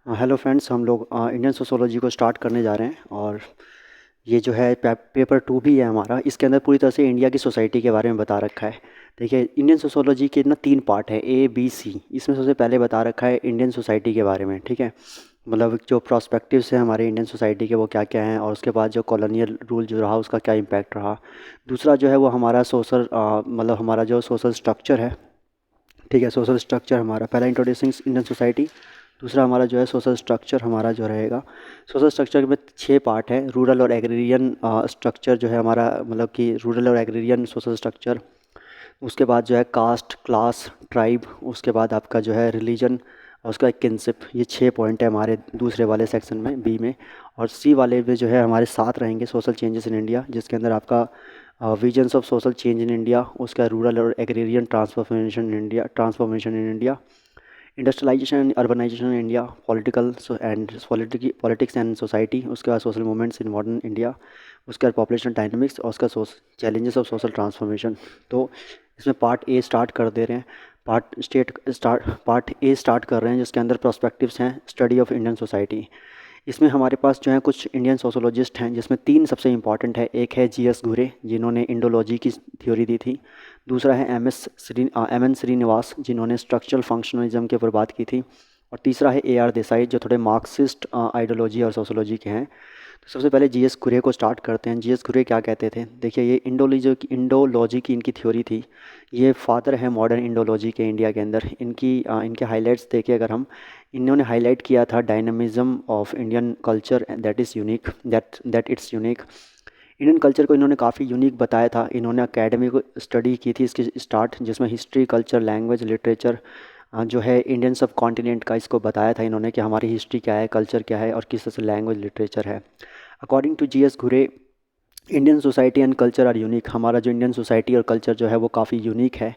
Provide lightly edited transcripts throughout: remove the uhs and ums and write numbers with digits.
Hello friends, हम लोग Indian sociology को स्टार्ट करने जा रहे हैं। और ये जो है पेपर 2 भी है हमारा। इसके अंदर पूरी तरह से इंडिया की सोसाइटी के बारे में बता रखा है। देखिए, इंडियन सोशोलॉजी के ना 3 पार्ट है, ए बी सी। इसमें सबसे पहले बता रखा है इंडियन सोसाइटी के बारे में, ठीक है। मतलब जो प्रोस्पेक्टिव्स हैं हमारे इंडियन सोसाइटी के, वो क्या क्या हैं, और उसके बाद जो कॉलोनियल रूल जो रहा उसका क्या इम्पैक्ट रहा। दूसरा जो है वो हमारा सोशल मतलब हमारा जो सोशल स्ट्रक्चर है, ठीक है। सोशल स्ट्रक्चर हमारा पहला इंट्रोड्यूसिंग इंडियन सोसाइटी। दूसरा हमारा जो है सोशल स्ट्रक्चर हमारा जो रहेगा। सोशल स्ट्रक्चर में 6 पार्ट है। रूरल और एग्रीरियन स्ट्रक्चर जो है हमारा, मतलब कि रूरल और एग्रीरियन सोशल स्ट्रक्चर। उसके बाद जो है कास्ट, क्लास, ट्राइब। उसके बाद आपका जो है रिलीजन, और उसका एक किनशिप। ये 6 पॉइंट है हमारे दूसरे वाले सेक्शन में, बी में। और सी वाले में जो है हमारे 7 रहेंगे, सोशल चेंजेस इन इंडिया, जिसके अंदर आपका visions of social change in India, उसका रूरल और agrarian transformation in India, industrialisation and urbanisation in India, politics and society, उसके बाद social movements in modern India, उसके बाद पॉपुलेशन डायनामिक्स, और उसका चैलेंजेस ऑफ सोशल ट्रांसफॉर्मेशन। तो इसमें पार्ट ए स्टार्ट कर दे रहे हैं। पार्ट ए स्टार्ट कर रहे हैं, जिसके अंदर प्रोस्पेक्टिव्स हैं, स्टडी ऑफ इंडियन सोसाइटी। इसमें हमारे पास जो है कुछ इंडियन सोशोलॉजिस्ट हैं, जिसमें 3 सबसे इंपॉर्टेंट है। एक है जी एस घुरे, जिन्होंने इंडोलॉजी की थ्योरी दी थी। दूसरा है एम एन श्रीनिवास, जिन्होंने स्ट्रक्चरल फंक्शनलिज्म के ऊपर बात की थी। और तीसरा है ए आर देसाई, जो थोड़े मार्क्सिस्ट आइडियोलॉजी और सोशोलॉजी के हैं। तो सबसे पहले जी एस घुरे को स्टार्ट करते हैं। जी एस घुरे क्या कहते थे? देखिए, ये इंडोलॉजी की इनकी थ्योरी थी। ये फादर है मॉडर्न इंडोलॉजी के इंडिया के अंदर। इनके हाइलाइट्स देखिए अगर हम, इन्होंने हाईलाइट किया था dynamism of Indian culture, that is unique, that it's unique. Indian culture को इन्होंने काफ़ी यूनिक बताया था। इन्होंने एकेडमी को स्टडी की थी इसकी स्टार्ट, जिसमें हिस्ट्री, कल्चर, लैंग्वेज, लिटरेचर जो है इंडियन सब कॉन्टिनेंट का, इसको बताया था इन्होंने कि हमारी हिस्ट्री क्या है, कल्चर क्या है, और किस तरह से लैंग्वेज, लिटरेचर है। According to G S Ghurye, Indian society and culture are unique. हमारा जो इंडियन सोसाइटी और कल्चर जो है वो काफ़ी यूनिक है,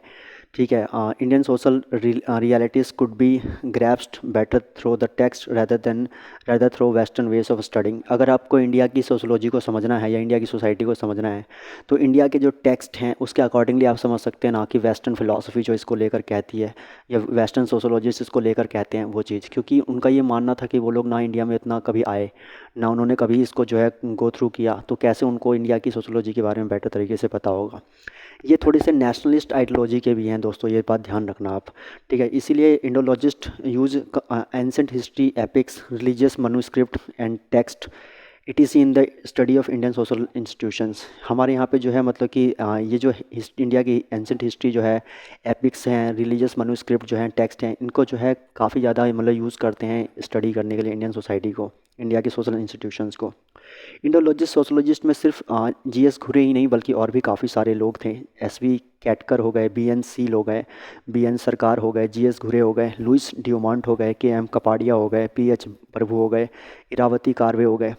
ठीक है। Indian social realities could be grasped better through the text rather through western ways of studying. अगर आपको इंडिया की सोशोलॉजी को समझना है या इंडिया की सोसाइटी को समझना है, तो इंडिया के जो टेक्स्ट हैं उसके अकॉर्डिंगली आप समझ सकते हैं, ना कि वेस्टर्न फिलॉसफी जो इसको लेकर कहती है, या वेस्टर्न सोशोलॉजिस्ट इसको लेकर कहते हैं वो चीज़। क्योंकि उनका ये मानना था कि वो लोग ना इंडिया में इतना कभी आए, ना उन्होंने कभी इसको जो है गो थ्रू किया, तो कैसे उनको इंडिया की सोशोलॉजी के बारे में बेटर तरीके से पता होगा। ये थोड़े से नेशनलिस्ट आइडियोलॉजी के भी हैं दोस्तों, ये बात ध्यान रखना आप, ठीक है। इसीलिए Indologist use ancient history, epics, religious manuscript and text. It is in the study of Indian social institutions. हमारे यहाँ पे जो है मतलब कि ये जो इंडिया की एंसेंट हिस्ट्री जो है, एपिक्स हैं, रिलीजियस मनुस्क्रिप्ट जो हैं, टेक्स्ट हैं, इनको जो है काफ़ी ज़्यादा मतलब यूज़ करते हैं स्टडी करने के लिए इंडियन सोसाइटी को, इंडिया के सोशल इंस्टीट्यूशंस को। इंडोलॉजिस्ट सोशोलॉजिस्ट में सिर्फ जी एस घुरे ही नहीं, बल्कि और भी काफ़ी सारे लोग थे। एस वी कैटकर हो गए, बी एन सी हो गए, बी एन सरकार हो गए, जी एस घुरे हो गए, लुइस ड्यूमॉन्ट हो गए, के एम कपाडिया हो गए, पी एच प्रभु हो गए, इरावती कार्वे हो गए।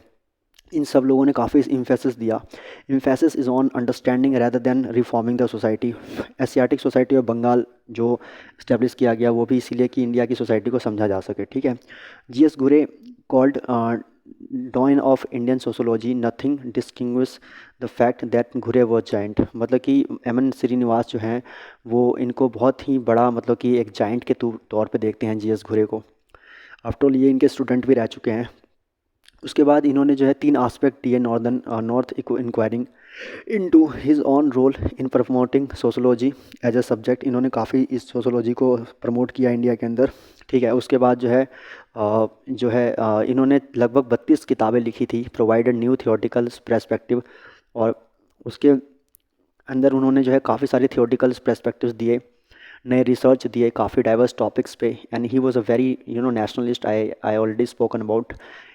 इन सब लोगों ने काफ़ी इम्फेसिस दिया। Emphasis is on understanding rather than reforming the society. Asiatic Society of Bengal जो इस्टेब्लिश किया गया, वो भी इसीलिए कि इंडिया की सोसाइटी को समझा जा सके, ठीक है। जी एस घुरे called डॉइन of Indian sociology, nothing distinguish the fact that घुरे वॉज जाइंट। मतलब कि एम एन श्रीनिवास जो हैं, वो इनको बहुत ही बड़ा मतलब कि एक जाइंट के तौर पे देखते हैं जी एस घुरे को। आफ्टर ऑल ये इनके स्टूडेंट भी रह चुके हैं। उसके बाद इन्होंने जो है 3 आस्पेक्ट दिए north inquiring into his own role in promoting sociology as a subject. इन्होंने काफ़ी इस सोशोलॉजी को प्रमोट किया इंडिया के अंदर, ठीक है। उसके बाद इन्होंने लगभग 32 किताबें लिखी थी, प्रोवाइडेड न्यू थियोटिकल पर्सपेक्टिव। और उसके अंदर उन्होंने जो है काफ़ी सारे थियोटिकल पर्सपेक्टिव्स दिए, नए रिसर्च दिए काफ़ी डाइवर्स टॉपिक्स पे। And he was a very nationalist, I already spoken about.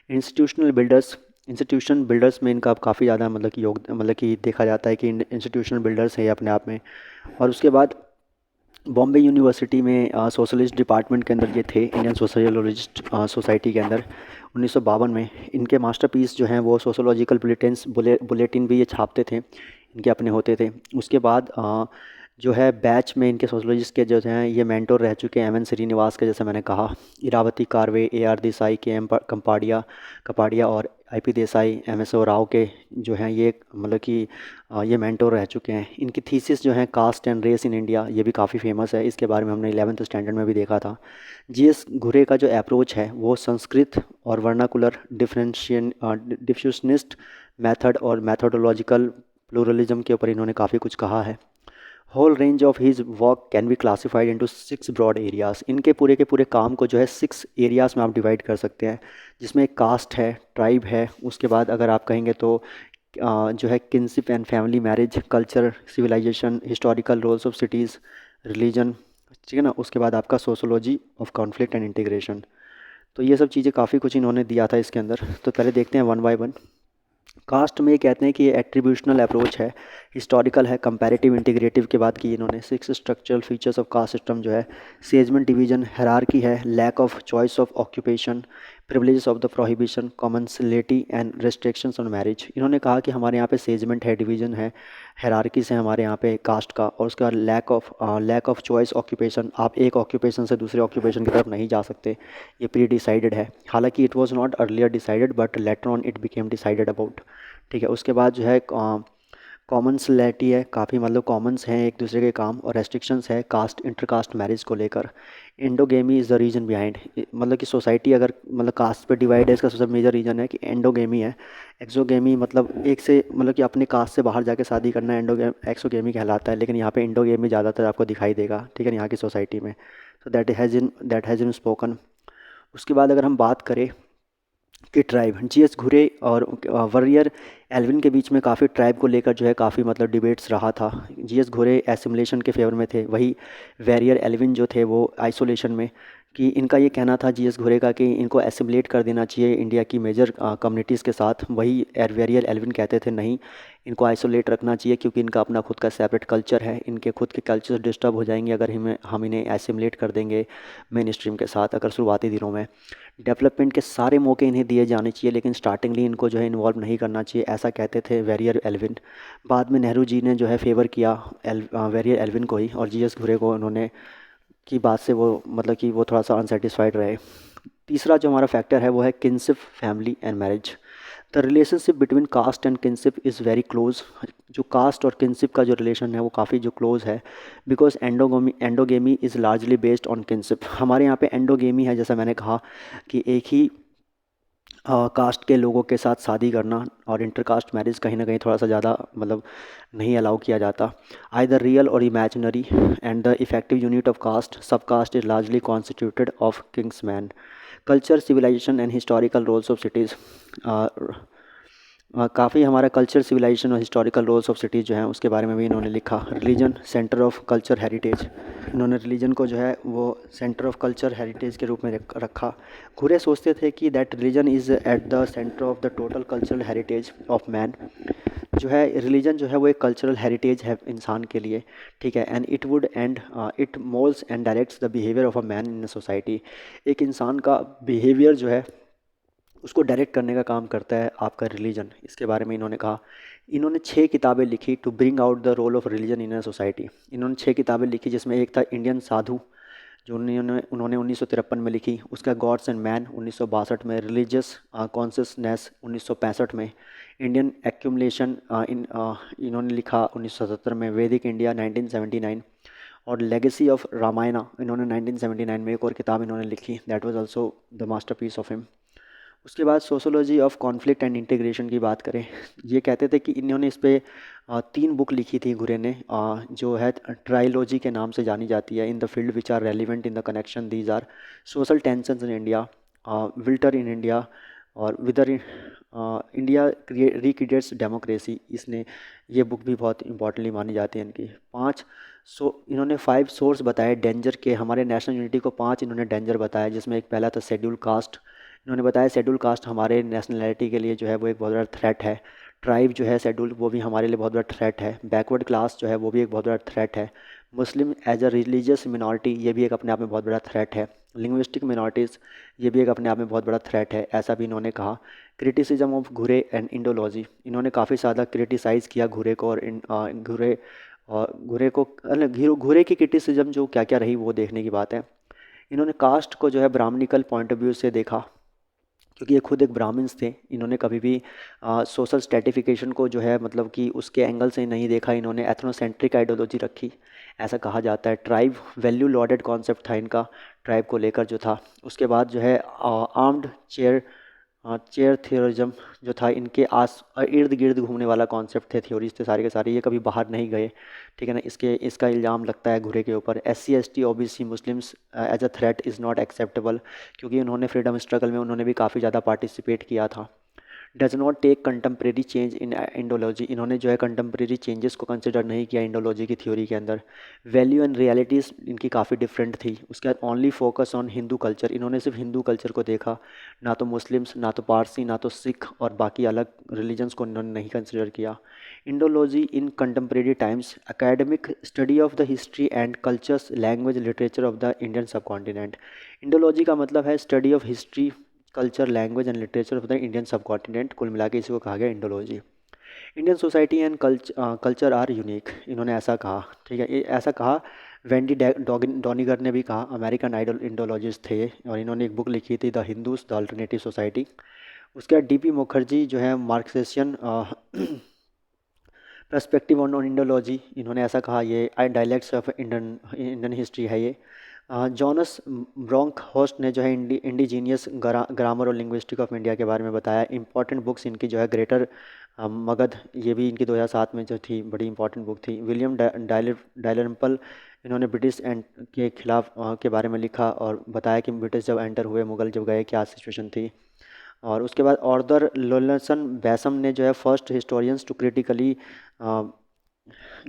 Institution builders में इनका काफ़ी ज़्यादा मतलब कि देखा जाता है कि इंस्टीट्यूशनल बिल्डर्स है ये अपने आप में। और उसके बाद बॉम्बे यूनिवर्सिटी में सोशलिस्ट डिपार्टमेंट के अंदर ये थे, इंडियन सोशलिस्ट सोसाइटी के अंदर 1952 में। इनके मास्टरपीस जो हैं वो सोशोलॉजिकल बुलेटिन भी ये छापते थे, इनके अपने होते थे। उसके बाद जो है बैच में इनके सोशोलॉजिस्ट के जो हैं ये मेंटोर रह चुके हैं, एम एन श्रीनिवास के, जैसे मैंने कहा, इरावती कार्वे, ए आर देसाई, के एम कपाडिया कपाडिया और IP देसाई, MS राव के जो हैं ये मतलब कि ये मेंटोर रह चुके हैं। इनकी थीसिस जो है caste and race in India, ये भी काफ़ी फेमस है, इसके बारे में हमने 11th स्टैंडर्ड में भी देखा था। GS घुरे का जो अप्रोच है वो संस्कृत और वर्नाकुलर डिफ्यूशनिस्ट मेथड और मैथोडोलॉजिकल प्लूरलिज्म के ऊपर इन्होंने काफ़ी कुछ कहा है। Whole range of his work can be classified into 6 broad areas. इनके पूरे के पूरे काम को जो है 6 एरियाज़ में आप डिवाइड कर सकते हैं, जिसमें कास्ट है, ट्राइब है, उसके बाद अगर आप कहेंगे तो जो है kinship and family marriage, culture, civilisation, historical roles of cities, religion, ठीक है ना। उसके बाद आपका sociology of conflict and integration. तो ये सब चीज़ें काफ़ी कुछ इन्होंने दिया था इसके अंदर। तो पहले देखते हैं वन बाय वन। कास्ट में ये कहते हैं कि ये एट्रीब्यूशनल अप्रोच है, हिस्टोरिकल है, कंपैरेटिव, इंटीग्रेटिव की बात की इन्होंने। 6 structural features of caste system जो है, सेजमेंट डिवीजन, हायरार्की है, lack of choice of occupation, privileges of the prohibition, commensality and restrictions on marriage. इन्होंने कहा कि हमारे यहाँ पे सेजमेंट है, डिवीजन है, हायरार्कीस है हमारे यहाँ पे कास्ट का, और उसका लैक ऑफ चॉइस ऑक्यूपेशन, आप एक ऑक्यूपेशन से दूसरे ऑक्यूपेशन की तरफ नहीं जा सकते, ये प्री डिसाइडेड है। हालांकि it was not earlier decided but later on it became decided about, ठीक है। उसके बाद जो है कॉमनसिलिटी है, काफ़ी मतलब कॉमन्स हैं एक दूसरे के काम, और रेस्ट्रिक्शंस है कास्ट इंटरकास्ट मैरिज को लेकर। Endogamy is the reason behind, मतलब कि सोसाइटी अगर मतलब कास्ट पे डिवाइड है, इसका सबसे मेजर रीज़न है कि एंडोगेमी है। एक्सोगेमी मतलब एक से मतलब कि अपने कास्ट से बाहर जाके शादी करना एक्सोगेमी कहलाता है, लेकिन यहाँ पे एंडोगेमी ज़्यादातर आपको दिखाई देगा, ठीक है, यहाँ की सोसाइटी में। So that has in spoken. उसके बाद अगर हम बात करें कि ट्राइब, GS घुरे और वरियर एल्विन के बीच में काफ़ी ट्राइब को लेकर जो है काफ़ी मतलब डिबेट्स रहा था। GS घुरे एसिमुलेशन के फेवर में थे, वही वैरियर एल्विन जो थे वो आइसोलेशन में। कि इनका ये कहना था GS घुरे का कि इनको एसिमुलेट कर देना चाहिए इंडिया की मेजर कम्युनिटीज़ के साथ। वही वैरियर एल्विन कहते थे नहीं, इनको आइसोलेट रखना चाहिए क्योंकि इनका अपना खुद का सेपरेट कल्चर है, इनके खुद के कल्चर डिस्टर्ब हो जाएंगे अगर हम इन्हें एसिमुलेट कर देंगे मेन स्ट्रीम के साथ, अगर शुरुआती दिनों में। डेवलपमेंट के सारे मौके इन्हें दिए जाने चाहिए, लेकिन स्टार्टिंगली इनको जो है इन्वॉल्व नहीं करना चाहिए, ऐसा कहते थे वैरियर एल्विन। बाद में नेहरू जी ने जो है फेवर किया वैरियर एल्विन को ही, और GS घुरे को उन्होंने की बात से वो मतलब कि वो थोड़ा सा अनसेटिस्फाइड रहे। तीसरा जो हमारा फैक्टर है वो है kinship, family and marriage. The relationship between caste and kinship is very close. जो कास्ट और किनशिप का जो रिलेशन है वो काफ़ी जो क्लोज है, because endogamy is largely based on kinship. हमारे यहाँ पे एंडोगेमी है, जैसा मैंने कहा कि एक ही कास्ट के लोगों के साथ शादी करना, और इंटरकास्ट मैरिज कहीं ना कहीं थोड़ा सा ज़्यादा मतलब नहीं अलाउ किया जाता। आइदर रियल और imaginary and the effective unit of caste, sub caste is largely constituted of kings man. Culture, civilization and historical roles of cities. काफ़ी हमारा कल्चर, सिविलाइजेशन और हिस्टोरिकल रोल्स ऑफ सिटीज़ जो हैं उसके बारे में भी इन्होंने लिखा। Religion, centre of culture heritage, इन्होंने रिलीजन को जो है वो सेंटर ऑफ कल्चर हेरिटेज के रूप में रखा। घुरे सोचते थे कि that religion is at the centre of the total cultural heritage of man. जो है रिलीजन जो है वो एक कल्चरल हेरिटेज है इंसान के लिए, ठीक है। And it moulds and directs the behaviour of a man in a society. एक इंसान का बिहेवियर जो है उसको डायरेक्ट करने का काम करता है आपका रिलीजन। इसके बारे में इन्होंने कहा। इन्होंने 6 किताबें लिखी to bring out the role of religion in a society. इन्होंने 6 किताबें लिखी, जिसमें एक था इंडियन साधु जो उन्होंने 1953 में लिखी। उसका गॉड्स एंड मैन 1962 में, रिलीजियस कॉन्शियसनेस 1965 में, इंडियन एक्यूमुलेशन इन्होंने लिखा 1977 में, वैदिक इंडिया 1979, और लेगेसी ऑफ रामायणा इन्होंने 1979 में एक और किताब इन्होंने लिखी, that was also the masterpiece of him. उसके बाद sociology of conflict and integration की बात करें, ये कहते थे कि इन्होंने इस पे 3 बुक लिखी थी घुरे ने, जो है ट्राइलॉजी के नाम से जानी जाती है। In the field which are relevant in the connection these are social tensions in India, whither in India, और विदर इंडिया रिक्रिएट्स डेमोक्रेसी। इसने ये बुक भी बहुत इंपॉर्टेंटली मानी जाती है इनकी। 5 इन्होंने 5 सोर्स बताए डेंजर के, हमारे नेशनल यूनिटी को 5 इन्होंने डेंजर बताया, जिसमें एक पहला था शेड्यूल कास्ट। इन्होंने बताया शेड्यूल कास्ट हमारे नेशनलिटी के लिए जो है वो एक बहुत बड़ा थ्रेट है। ट्राइब जो है शेड्यूल, वो भी हमारे लिए बहुत बड़ा थ्रेट है। बैकवर्ड क्लास जो है वो भी एक बहुत बड़ा थ्रेट है। Muslim as a religious minority, ये भी एक अपने आप में बहुत बड़ा थ्रेट है। लिंग्विस्टिक मिनॉरिटीज़, ये भी एक अपने आप में बहुत बड़ा थ्रेट है, ऐसा भी इन्होंने कहा। क्रिटिसिज्म ऑफ घुरे एंड इंडोलॉजी, इन्होंने काफ़ी ज़्यादा क्रिटिसाइज़ किया घुरे को, और घुरे की क्रिटिसिज्म जो क्या क्या रही वो देखने की बात है। इन्होंने कास्ट को जो है ब्राह्मणिकल पॉइंट ऑफ व्यू से देखा, क्योंकि ये खुद एक ब्राह्मण्स थे। इन्होंने कभी भी सोशल स्ट्रेटिफिकेशन को जो है मतलब कि उसके एंगल से नहीं देखा, इन्होंने एथनोसेंट्रिक आइडियोलॉजी रखी, ऐसा कहा जाता है। ट्राइब वैल्यू लॉडेड कॉन्सेप्ट था इनका, ट्राइब को लेकर जो था। उसके बाद जो है आर्म्ड चेयर थियोरिज्म जो था, इनके आस इर्द गिर्द घूमने वाला कॉन्सेप्ट थे, थ्योरीज थे सारे के सारे, ये कभी बाहर नहीं गए, ठीक है ना। इसका इल्ज़ाम लगता है घुरे के ऊपर। SC ST OBC Muslims as a threat is not acceptable, क्योंकि उन्होंने फ्रीडम स्ट्रगल में उन्होंने भी काफ़ी ज़्यादा पार्टिसिपेट किया था। Does not take contemporary change in Indology, इन्होंने जो है कंटेम्प्रेरी चेंजेस को कंसिडर नहीं किया इंडोलॉजी की थ्योरी के अंदर। वैल्यू एंड रियलिटीज़ इनकी काफ़ी डिफरेंट थी। उसके बाद only focus on Hindu culture, इन्होंने सिर्फ हिंदू कल्चर को देखा, ना तो मुस्लिम्स, ना तो पारसी, ना तो सिख और बाकी अलग रिलीजन्स को इन्होंने नहीं कंसिडर किया। Indology in contemporary times, academic study of the history and cultures, language, literature of the Indian subcontinent. Indology का मतलब है study of history, culture, language and literature of the Indian subcontinent, कुल मिला के इसी को कहा गया Indology. Indian society and culture are unique, इन्होंने ऐसा कहा, ठीक है। ये ऐसा कहा वेंडी डॉनिगर ने भी कहा, अमेरिकन आइडल इंडोलॉजिस्ट थे, और इन्होंने एक बुक लिखी थी the Hindus the alternative society. उसके बाद DP मुखर्जी जो है मार्क्सियन पर्सपेक्टिव ऑन इंडोलॉजी, इन्होंने ऐसा कहा, ये डायलेक्ट्स ऑफ इंडियन हिस्ट्री है ये। जॉनस ब्रोंक होस्ट ने जो है इंडिजीनियस ग्रामर और लिंग्विस्टिक ऑफ इंडिया के बारे में बताया। इंपॉर्टेंट बुक्स इनकी जो है ग्रेटर मगध, ये भी इनकी 2007 में जो थी बड़ी इंपॉर्टेंट बुक थी। विलियम डायलरम्पल, इन्होंने ब्रिटिश एंड के खिलाफ के बारे में लिखा और बताया कि ब्रिटिश जब एंटर हुए, मुगल जब गए, क्या सिचुएशन थी। और उसके बाद ऑर्थर लोलसन बैसम ने जो है first historians to critically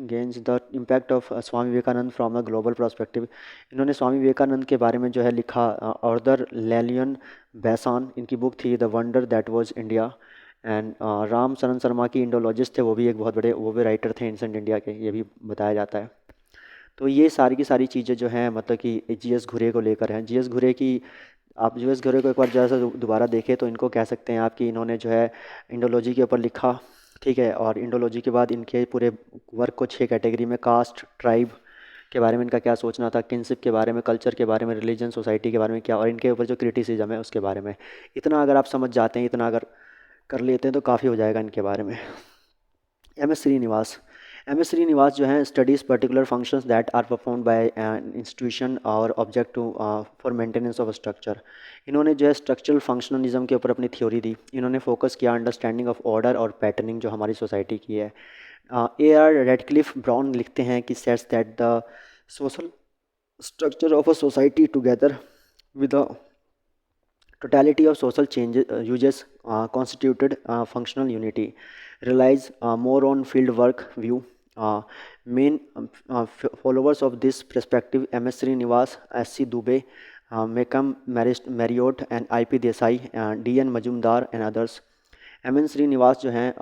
gains the impact of Swami Vivekananda from a global perspective, इन्होंने स्वामी विवेकानंद के बारे में जो है लिखा। ऑर्थर लेलियन बैसान, इनकी बुक थी the wonder that was India. And Ram शरण शर्मा की इंडोलॉजिस्ट थे, वो भी एक बहुत बड़े वो भी राइटर थे एंसेंट इंडिया के, ये भी बताया जाता है। तो ये सारी की सारी चीज़ें जो हैं मतलब कि GS घुरे को लेकर हैं। GS घुरे की, आप GS घुरे को एक बार जैसा दोबारा देखें तो इनको कह सकते हैं आप कि इन्होंने जो है इंडोलॉजी के ऊपर लिखा, ठीक है। और इंडोलॉजी के बाद इनके पूरे वर्क को 6 कैटेगरी में, कास्ट, ट्राइब के बारे में इनका क्या सोचना था, किनशिप के बारे में, कल्चर के बारे में, रिलीजन, सोसाइटी के बारे में क्या, और इनके ऊपर जो क्रिटिसिज्म है उसके बारे में। इतना अगर आप समझ जाते हैं, इतना अगर कर लेते हैं तो काफ़ी हो जाएगा इनके बारे में। MS श्रीनिवास, MS श्रीनिवास जो हैं studies particular functions that are performed by an institution और object to for maintenance of structure. इन्होंने जो है स्ट्रक्चरल फंक्शनलिज्म के ऊपर अपनी थ्योरी दी। इन्होंने फोकस किया अंडरस्टैंडिंग ऑफ ऑर्डर और पैटर्निंग जो हमारी सोसाइटी की है। AR रेडक्लिफ ब्राउन लिखते हैं कि sets that the social structure of a society together with the totality of social changes uses constituted functional unity, relies more on field work view. Main followers of this perspective: MS Srinivas, SC Dubey, Mekam Marriott and IP Desai, DN Majumdar and others. MN Srinivas जो हैं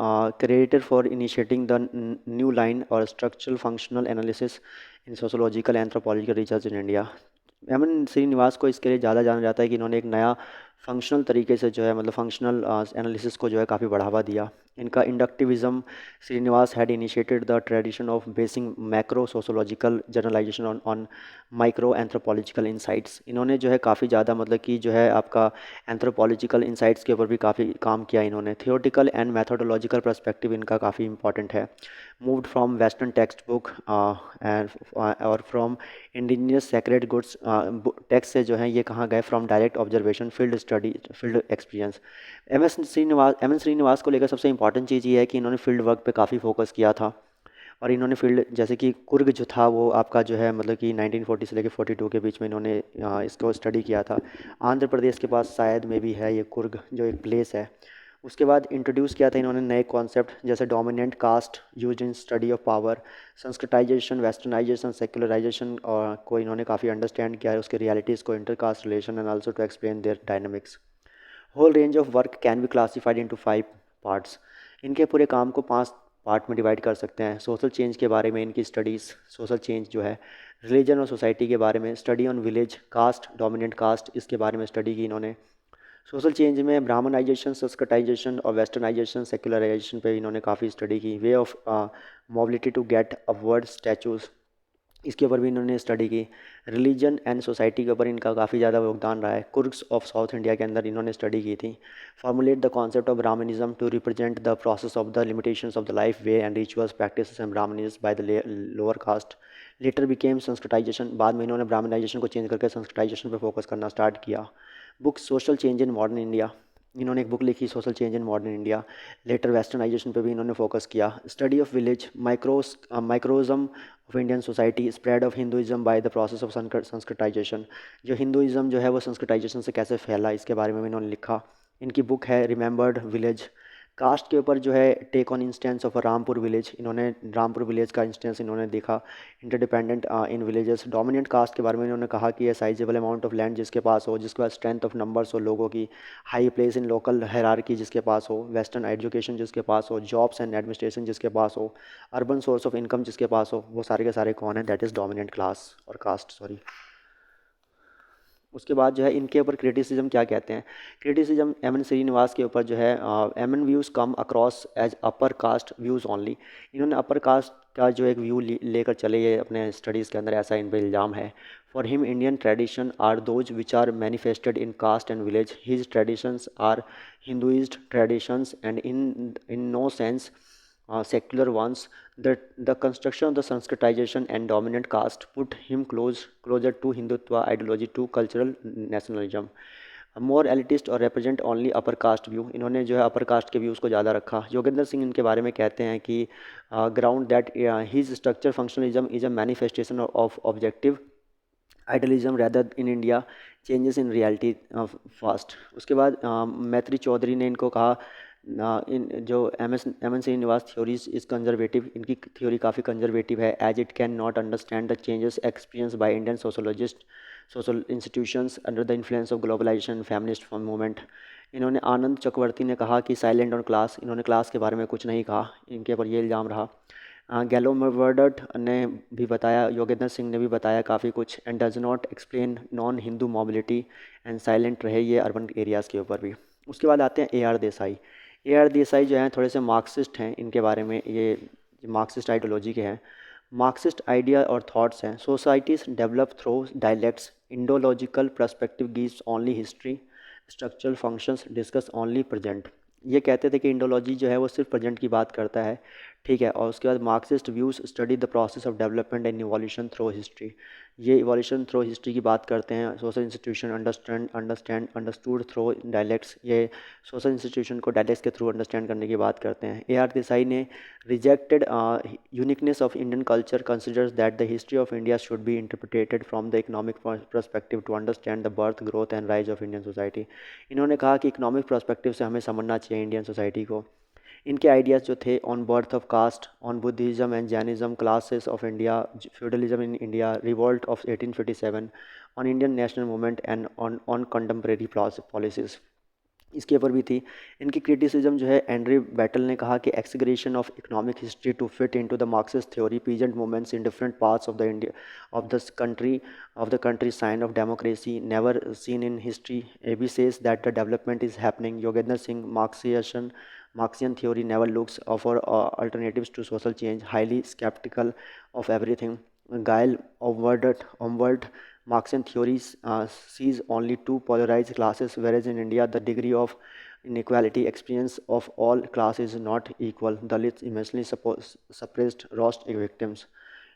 credited for initiating the new line और structural functional analysis in sociological anthropological research in India. MN Srinivas को इसके लिए ज़्यादा जाना जाता है कि इन्होंने एक नया फंक्शनल तरीके से जो है मतलब फंक्शनल एनालिसिस को जो है काफ़ी बढ़ावा दिया। इनका inductivism, Srinivas had initiated the tradition of basing macro sociological generalization on micro anthropological insights. इन्होंने जो है काफ़ी ज़्यादा मतलब कि जो है आपका एंथ्रोपोलॉजिकल इंसाइट्स के ऊपर भी काफ़ी काम किया इन्होंने। थियोरटिकल एंड मैथोडोलॉजिकल पर्सपेक्टिव इनका काफ़ी इंपॉर्टेंट है। Moved from western text book and और from indigenous sacred goods text से जो है ये कहाँ गए, from direct observation, field study, field experience. MN Srinivas को लेकर सबसे इंपॉर्टेंट चीज़ ये है कि इन्होंने फील्ड वर्क पे काफ़ी फोकस किया था। और इन्होंने फील्ड जैसे कि कुर्ग जो था वो आपका जो है मतलब कि 1940 से लेकर 42 के बीच में इन्होंने इसको स्टडी किया था। आंध्र प्रदेश के पास शायद में भी है ये कुर्ग जो एक प्लेस है। उसके बाद इंट्रोड्यूस किया था इन्होंने नए कॉन्सेप्ट जैसे dominant caste use in study of power, Sanskritisation, Westernisation, secularisation और को इन्होंने काफ़ी अंडरस्टैंड किया है उसके रियलिटीज़ को, intercaste relation and also to explain their dynamics. Whole range of work can be classified into 5 parts. इनके पूरे काम को 5 पार्ट में डिवाइड कर सकते हैं। सोशल चेंज के बारे में इनकी स्टडीज़, सोशल चेंज जो है, रिलीजन और सोसाइटी के बारे में study on village caste, dominant caste, इसके बारे में स्टडी की इन्होंने। सोशल चेंज में ब्राह्मणाइजेशन, संस्कृताइजेशन और वेस्टर्नाइजेशन, सेक्युलराइजेशन पे इन्होंने काफ़ी स्टडी की। Way of mobility to get upward status, इसके ऊपर भी इन्होंने स्टडी की। रिलीजन एंड सोसाइटी के ऊपर इनका काफ़ी ज़्यादा योगदान रहा है। कुर्ग्स ऑफ साउथ इंडिया के अंदर इन्होंने स्टडी की थी। Formulate the concept of Brahmanism to represent the process of the limitations of the life way and rituals practice and Brahmanism by the lower caste. Later became Sanskritisation, बाद में इन्होंने Brahminisation को change करके Sanskritisation पर focus करना start किया। Book social change in modern India, इन्होंने एक बुक लिखी social change in modern India. Later westernization पे भी इन्होंने फोकस किया। Study of village microcosm of Indian society, spread of Hinduism by the process of Sanskritization, जो Hinduism जो है वो संस्कृताइजेशन से कैसे फैला इसके बारे में भी इन्होंने लिखा। इनकी बुक है रिमेंबर्ड विलेज। कास्ट के ऊपर जो है take on instance of Rampur village, इन्होंने रामपुर विलेज का इंस्टेंस इन्होंने देखा। Interdependent in villages, dominant caste के बारे में इन्होंने कहा कि ये साइजेबल अमाउंट ऑफ लैंड जिसके पास हो, जिसके पास स्ट्रेंथ ऑफ नंबर्स हो लोगों की, high place in local hierarchy जिसके पास हो, वेस्टर्न एजुकेशन जिसके पास हो, जॉब्स एंड एडमिनिस्ट्रेशन जिसके पास हो, अर्बन सोर्स ऑफ इनकम जिसके पास हो, वो सारे के सारे कौन है, दैट इज़ डोमिनेंट क्लास और कास्ट, सॉरी। उसके बाद जो है इनके ऊपर क्रिटिसिज्म क्या कहते हैं। क्रिटिसिज्म एम एन श्रीनिवास के ऊपर जो है, M N views come across as upper caste views only, इन्होंने अपर कास्ट का जो एक व्यू लेकर चले ये अपने स्टडीज़ के अंदर, ऐसा इन पर इल्ज़ाम है। For him Indian tradition are those which are manifested in caste and village, his traditions are Hinduized traditions and in no sense secular ones. The construction of the Sanskritization and dominant caste put him closer to Hindutva ideology, to cultural nationalism. More elitist और represent only upper caste view, इन्होंने जो है upper caste के views को ज़्यादा रखा। योगेंद्र सिंह इनके बारे में कहते हैं कि ground that his structure functionalism is a manifestation of objective idealism rather in India changes in reality fast. उसके बाद मैत्री चौधरी ने इनको कहा, इन जो M N Srinivas theories is conservative, इनकी थ्योरी काफ़ी कंजर्वेटिव है, as it can not understand the changes experience by Indian sociologist social institutions under the influence of globalisation feminist movement. इन्होंने आनंद चक्रवर्ती ने कहा कि साइलेंट ऑन क्लास, इन्होंने क्लास के बारे में कुछ नहीं कहा, इनके ऊपर ये इल्ज़ाम रहा। गैलोमवर्डट ने भी बताया, योगेंद्र सिंह ने भी बताया काफ़ी कुछ, and does not explain non Hindu mobility and silent रहे ये अर्बन एरियाज़ के ऊपर भी। उसके बाद आते हैं A R Desai. A R Desai जो हैं थोड़े से मार्क्सिस्ट हैं, इनके बारे में ये मार्क्सिस्ट आइडियोलॉजी के हैं। मार्क्सिस्ट आइडिया और थॉट्स हैं, societies develop through dialects, Indological perspective gives only history, structural functions discuss only present. ये कहते थे कि इंडोलॉजी जो है वो सिर्फ प्रेजेंट की बात करता है, ठीक है। और उसके बाद Marxist views study the process of development and evolution through history, ये इवोल्यूशन थ्रू हिस्ट्री की बात करते हैं। Social institution understood through dialects, ये सोशल इंस्टीट्यूशन को डायलेक्ट्स के थ्रू अंडरस्टैंड करने की बात करते हैं। ए आर देसाई ने rejected uniqueness of Indian culture, considers that the history of India should be interpreted from the economic perspective to understand the birth growth and rise of Indian society. इन्होंने कहा कि economic perspective से हमें समझना चाहिए Indian society को। इनके ideas जो थे on birth of caste, on Buddhism and Jainism, classes of India, feudalism in India, revolt of 1857, on Indian national movement and on contemporary policies, इसके ऊपर भी थी। इनकी क्रिटिसिज्म जो है, एंड्रे बैटल ने कहा कि exaggeration of economic history to fit into the Marxist theory, peasant movements in different parts of the India of the country sign of democracy never seen in history, AB says that the development is happening. Yogendra Singh Marxian theory never looks offer alternatives to social change, highly skeptical of everything. Gail Omvert, Marxian theories sees only two polarized classes, whereas in India the degree of inequality experience of all classes is not equal. Dalits immensely suppressed roast victims.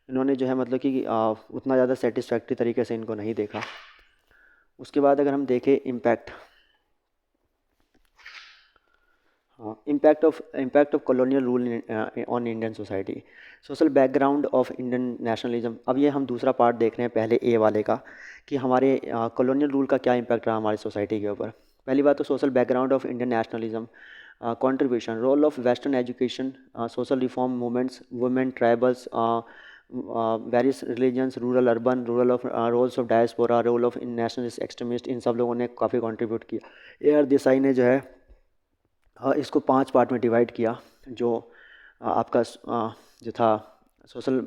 इन्होंने जो है मतलब कि उतना ज़्यादा satisfactory तरीके से इनको नहीं देखा। उसके बाद अगर हम देखें impact, impact of colonial rule on Indian society, social background of Indian nationalism। अब ये हम दूसरा पार्ट देख रहे हैं पहले ए वाले का, कि हमारे कॉलोनियल रूल का क्या इम्पैक्ट रहा हमारी सोसाइटी के ऊपर। पहली बात तो social background of Indian nationalism, contribution, role of western education, social reform movements, women, tribals, various religions, rural of roles of diaspora, role of nationalist extremist, इन सब लोगों ने काफ़ी कंट्रीब्यूट किया। ए आर देसाई ने जो है इसको 5 पार्ट में डिवाइड किया, जो आपका जो था social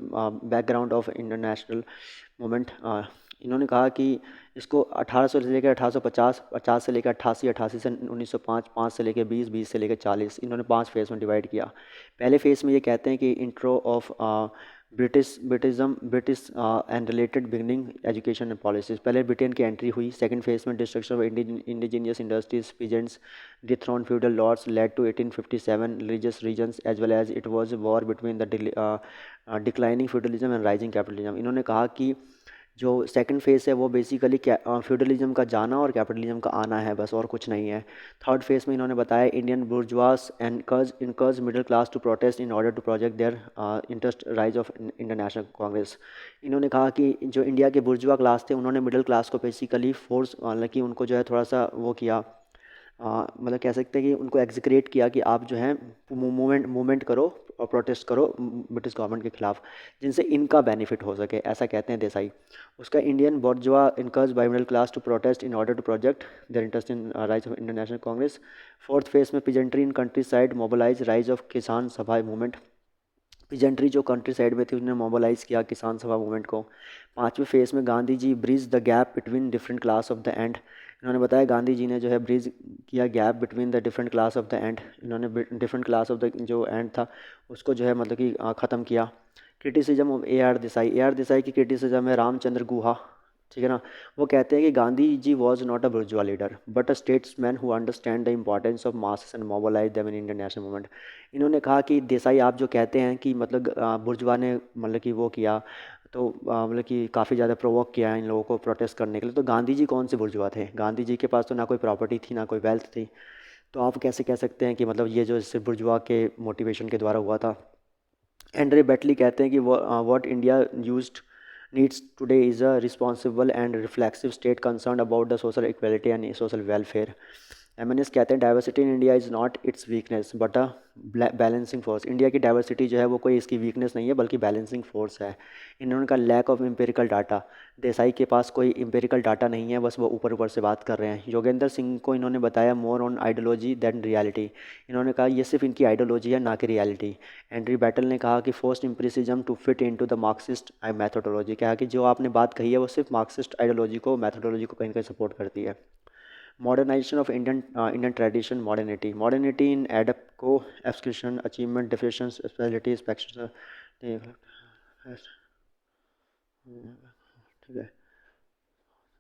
background of international movement. इन्होंने कहा कि इसको 1800 से लेकर 1850, 50 से लेकर 88, 88 से 1905, 5 से लेकर 20, 20 से लेकर 40, इन्होंने 5 फेज़ में डिवाइड किया। पहले फेज़ में ये कहते हैं कि intro of British and related beginning education and policies. पहले ब्रिटेन की एंट्री हुई। सेकंड फेज में destruction of indigenous industries, peasants, dethrone feudal lords led to 1857 religious reasons as well as it was war between the declining feudalism and rising capitalism. इन्होंने कहा कि जो second phase है वो basically feudalism का जाना और कैपिटलिज्म का आना है, बस और कुछ नहीं है। थर्ड फेज़ में इन्होंने बताया Indian bourgeois encourage middle class to protest in order to project their interest rise of international Congress. इन्होंने कहा कि जो इंडिया के बुर्जुआ क्लास थे उन्होंने मिडिल क्लास को बेसिकली फोर्स, मतलब कि उनको जो है थोड़ा सा वो किया, मतलब कह सकते हैं कि उनको एग्जिक्रेट किया कि आप जो है मूवमेंट करो और प्रोटेस्ट करो ब्रिटिश गवर्नमेंट के खिलाफ, जिनसे इनका बेनिफिट हो सके, ऐसा कहते हैं देसाई। उसका Indian bourgeois encourage by middle class to protest in order to project their interest in rise of international Congress. Fourth phase में peasantry in countryside mobilize rise of Kisan Sabha movement. Peasantry जो कंट्री साइड में थी उन्होंने mobilise किया किसान Sabha movement को। पाँचवें phase में Gandhi ji bridge the gap between different class of the end. इन्होंने बताया गांधी जी ने जो है ब्रिज किया gap between the different class of the end. इन्होंने डिफरेंट क्लास ऑफ द जो एंड था उसको जो है मतलब कि ख़त्म किया। Criticism of A R Desai की क्रिटिसिज्म है रामचंद्र गुहा, ठीक है ना। वो कहते हैं कि Gandhi ji was not a bourgeois leader but a statesman who understand the importance of masses and mobilize them in international movement. इन्होंने कहा कि देसाई आप जो कहते हैं कि मतलब बुर्जुआ ने मतलब कि वो किया, तो मतलब कि काफ़ी ज़्यादा प्रोवोक किया इन लोगों को प्रोटेस्ट करने के लिए, तो गांधी जी कौन से बुर्जुआ थे? गांधी जी के पास तो ना कोई प्रॉपर्टी थी ना कोई वेल्थ थी, तो आप कैसे कह सकते हैं कि मतलब ये जो सिर्फ बुर्जुआ के मोटिवेशन के द्वारा हुआ था। एंड्रे बेटली कहते हैं कि what India used needs today is a responsible and reflexive state concerned about the social equality and social welfare। MNS कहते हैं diversity in India is not it's weakness but a balancing force. India की diversity जो है वो कोई इसकी weakness नहीं है बल्कि बैलेंसिंग फोर्स है। इन्होंने का lack of empirical data, Desai के पास कोई एम्पेरिकल डाटा नहीं है, बस वो ऊपर ऊपर से बात कर रहे हैं। योगेंद्र सिंह को इन्होंने बताया more on ideology than reality. इन्होंने कहा ये सिर्फ इनकी आइडियोलॉजी है ना कि रियलिटी। एंड्री बैटल ने कहा कि forced empiricism to fit into the Marxist methodology. कहा कि जो आपने बात कही है वो सिर्फ मार्क्सिस्ट आइडियोलॉजी को, मैथोडोलॉजी को कहीं ना कहीं सपोर्ट करती है। Modernization of Indian tradition, modernity in adapco execution achievement deficiencies specialty spectrum। ठीक है,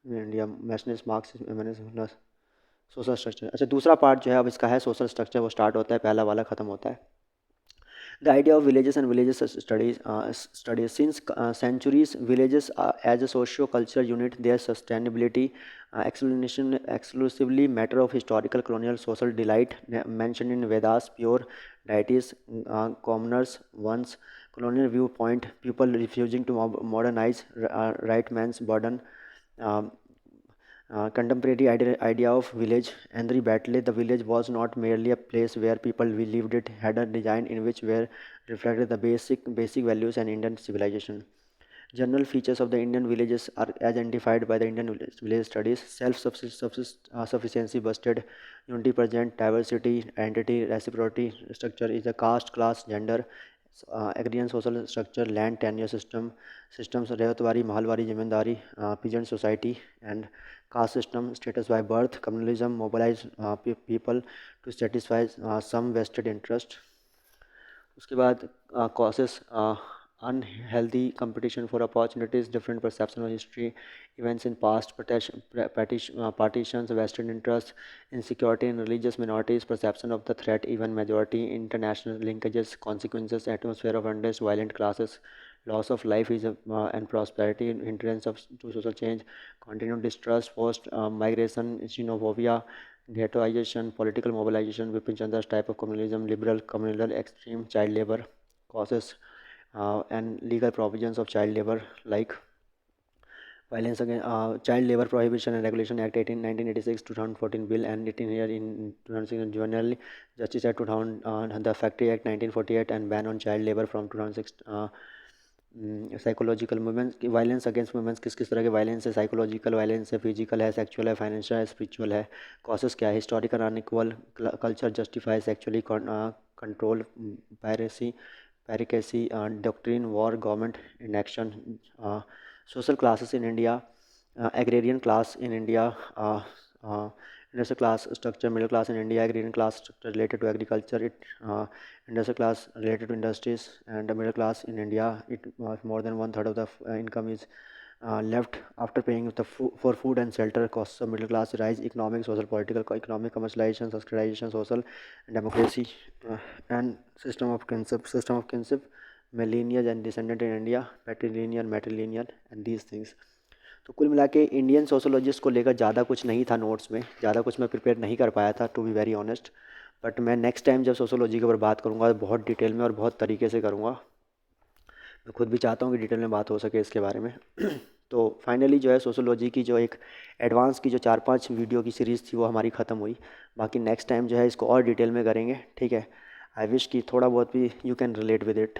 India nationalist Marxism social structure. अच्छा, दूसरा पार्ट जो है अब इसका है सोशल स्ट्रक्चर, वो स्टार्ट होता है, पहला वाला खत्म होता है। The idea of villages and villages studies since centuries, villages as a socio-cultural unit, their sustainability explanation exclusively matter of historical colonial social delight mentioned in Vedas, pure deities, commoners, once colonial viewpoint, people refusing to modernize, right man's burden. um, Contemporary idea of village. Henry Batley, the village was not merely a place where people lived, it had a design in which were reflected the basic values and Indian civilization. General features of the Indian villages are identified by the Indian village studies: self-sufficiency busted, unity present, diversity, identity, reciprocity, structure is a caste, class, gender, agrarian social structure, land tenure systems, Revatwari, Mahalwari, Zamindari, peasant society, and caste system, status by birth, communalism, mobilize people to satisfy some vested interest। उसके बाद causes unhealthy competition for opportunities, different perception of history, events in past, partitions, vested interests, insecurity in religious minorities, perception of the threat, even majority, international linkages, consequences, atmosphere of unrest, violent classes, loss of life is and prosperity, hindrance of to social change, continued distrust, forced migration, xenophobia, ghettoization, political mobilization, Vipin Chandra's type of communalism, liberal, communal, extreme, child labor, causes and legal provisions of child labor like Violence Against Child Labor Prohibition and Regulation Act 1986, 2014 Bill and 18 here in 2006, Juvenile Justice Act 2000, the Factory Act 1948 and ban on child labor from 2006। Psychological women's violence against women's किस किस तरह के violence है? Psychological violence है, physical है, sexual है, financial है, spiritual है। कॉसेस क्या है? Historical unequal culture justify sexually control, piracy patriarchy, doctrine, war, government inaction, social classes in India, agrarian class in India, Industrial class structure, middle class in India, agrarian class structure related to agriculture, industrial class related to industries, and the middle class in India, it more than one third of the income is left after paying for food and shelter costs of middle class rise, economic, social, political, economic commercialization, subsidization, social democracy, and system of kinship, lineage and descendant in India, patrilineal, matrilineal, and these things. तो कुल मिला के Indian sociologist को लेकर ज़्यादा कुछ नहीं था नोट्स में, ज़्यादा कुछ मैं प्रिपेयर नहीं कर पाया था to be very honest. But मैं नेक्स्ट टाइम जब सोशोलॉजी के ऊपर बात करूँगा तो बहुत डिटेल में और बहुत तरीके से करूँगा। मैं खुद भी चाहता हूँ कि डिटेल में बात हो सके इसके बारे में। तो फाइनली जो है सोशोलॉजी की जो एक एडवांस की जो 4-5 वीडियो की सीरीज़ थी वो हमारी ख़त्म हुई। बाकी नेक्स्ट टाइम जो है इसको और डिटेल में करेंगे, ठीक है। आई विश कि थोड़ा बहुत भी you can relate with it.